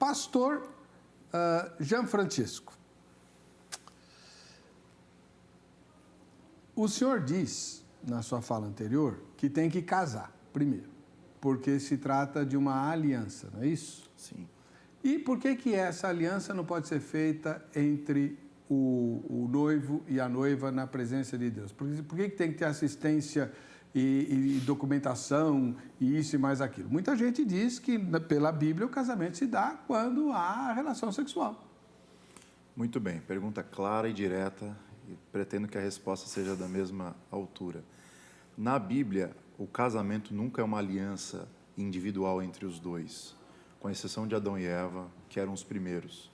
Pastor Gianfrancesco, o senhor diz, na sua fala anterior, que tem que casar primeiro, porque se trata de uma aliança, não é isso? Sim. E por que essa aliança não pode ser feita entre o noivo e a noiva na presença de Deus? Por que tem que ter assistência e documentação e isso e mais aquilo? Muita gente diz que, pela Bíblia, o casamento se dá quando há relação sexual. Muito bem, pergunta clara e direta, e pretendo que a resposta seja da mesma altura. Na Bíblia, o casamento nunca é uma aliança individual entre os dois, com exceção de Adão e Eva, que eram os primeiros.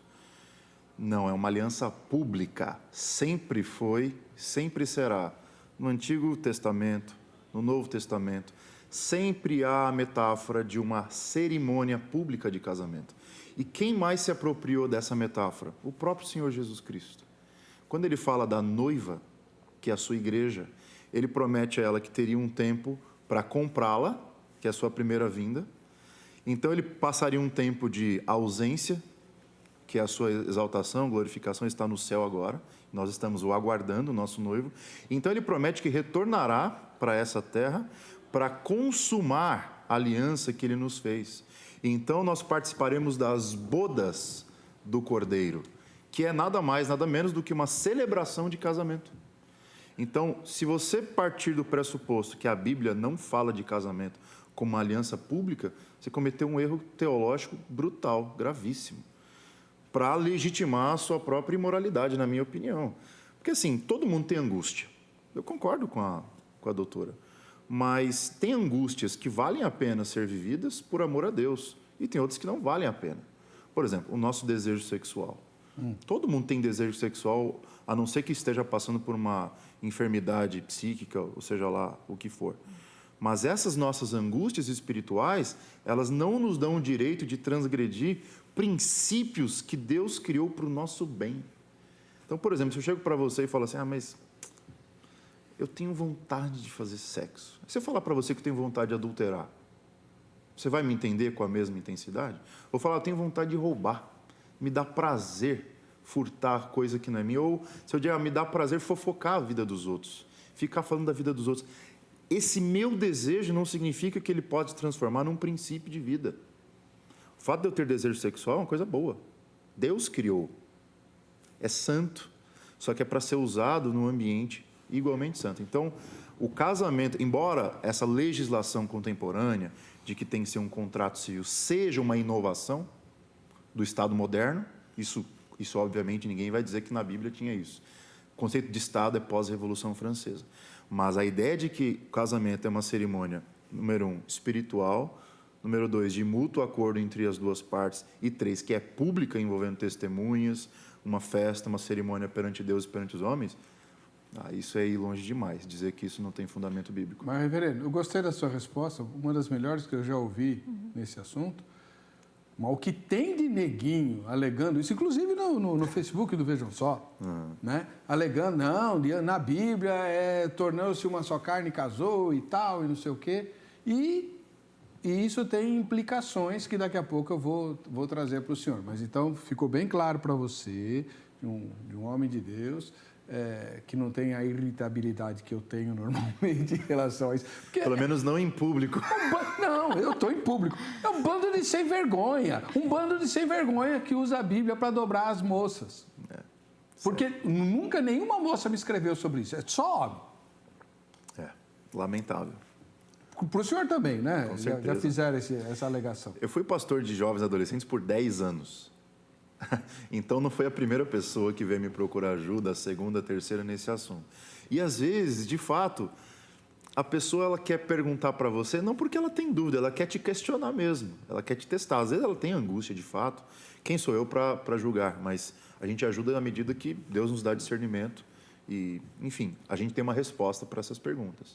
Não, é uma aliança pública, sempre foi, sempre será. No Antigo Testamento, no Novo Testamento, sempre há a metáfora de uma cerimônia pública de casamento. E quem mais se apropriou dessa metáfora? O próprio Senhor Jesus Cristo. Quando ele fala da noiva, que é a sua igreja, ele promete a ela que teria um tempo para comprá-la, que é a sua primeira vinda. Então ele passaria um tempo de ausência, que é a sua exaltação, glorificação, está no céu agora. Nós estamos o aguardando, o nosso noivo. Então ele promete que retornará para essa terra para consumar a aliança que ele nos fez. Então nós participaremos das bodas do Cordeiro, que é nada mais, nada menos do que uma celebração de casamento. Então, se você partir do pressuposto que a Bíblia não fala de casamento como uma aliança pública, você cometeu um erro teológico brutal, gravíssimo, para legitimar a sua própria imoralidade, na minha opinião. Porque, assim, todo mundo tem angústia. Eu concordo com a doutora. Mas tem angústias que valem a pena ser vividas por amor a Deus. E tem outras que não valem a pena. Por exemplo, o nosso desejo sexual. Todo mundo tem desejo sexual, a não ser que esteja passando por uma enfermidade psíquica, ou seja lá o que for. Mas essas nossas angústias espirituais, elas não nos dão o direito de transgredir princípios que Deus criou para o nosso bem. Então, por exemplo, se eu chego para você e falo assim, mas eu tenho vontade de fazer sexo. Se eu falar para você que eu tenho vontade de adulterar, você vai me entender com a mesma intensidade? Ou falar, eu tenho vontade de roubar, me dá prazer furtar coisa que não é minha. Ou se eu dizer, me dá prazer fofocar a vida dos outros, ficar falando da vida dos outros. Esse meu desejo não significa que ele pode se transformar num princípio de vida. O fato de eu ter desejo sexual é uma coisa boa. Deus criou. É santo. Só que é para ser usado num ambiente igualmente santo. Então, o casamento, embora essa legislação contemporânea de que tem que ser um contrato civil seja uma inovação do Estado moderno, isso obviamente ninguém vai dizer que na Bíblia tinha isso. O conceito de Estado é pós-Revolução Francesa. Mas a ideia de que o casamento é uma cerimônia, número 1, espiritual, número 2, de mútuo acordo entre as duas partes, e 3, que é pública, envolvendo testemunhas, uma festa, uma cerimônia perante Deus e perante os homens, isso é ir longe demais, dizer que isso não tem fundamento bíblico. Mas, reverendo, eu gostei da sua resposta, uma das melhores que eu já ouvi nesse assunto. Mas o que tem de neguinho alegando isso, inclusive no Facebook do Vejam Só, né? Alegando, não, na Bíblia tornou-se uma só carne, casou e tal, e não sei o quê. E isso tem implicações que daqui a pouco eu vou trazer para o senhor. Mas então ficou bem claro para você, de um homem de Deus, que não tem a irritabilidade que eu tenho normalmente em relação a isso. Porque pelo menos não em público. Não, eu estou em público. É um bando de sem vergonha. Um bando de sem vergonha que usa a Bíblia para dobrar as moças. Porque nunca nenhuma moça me escreveu sobre isso. É só homem. Lamentável. Para o senhor também, né? Com certeza. Já fizeram essa alegação. Eu fui pastor de jovens e adolescentes por 10 anos. Então não foi a primeira pessoa que veio me procurar ajuda, a segunda, a terceira nesse assunto. E às vezes, de fato, a pessoa ela quer perguntar para você, não porque ela tem dúvida, ela quer te questionar mesmo, ela quer te testar. Às vezes ela tem angústia de fato, quem sou eu para julgar? Mas a gente ajuda na medida que Deus nos dá discernimento e, enfim, a gente tem uma resposta para essas perguntas.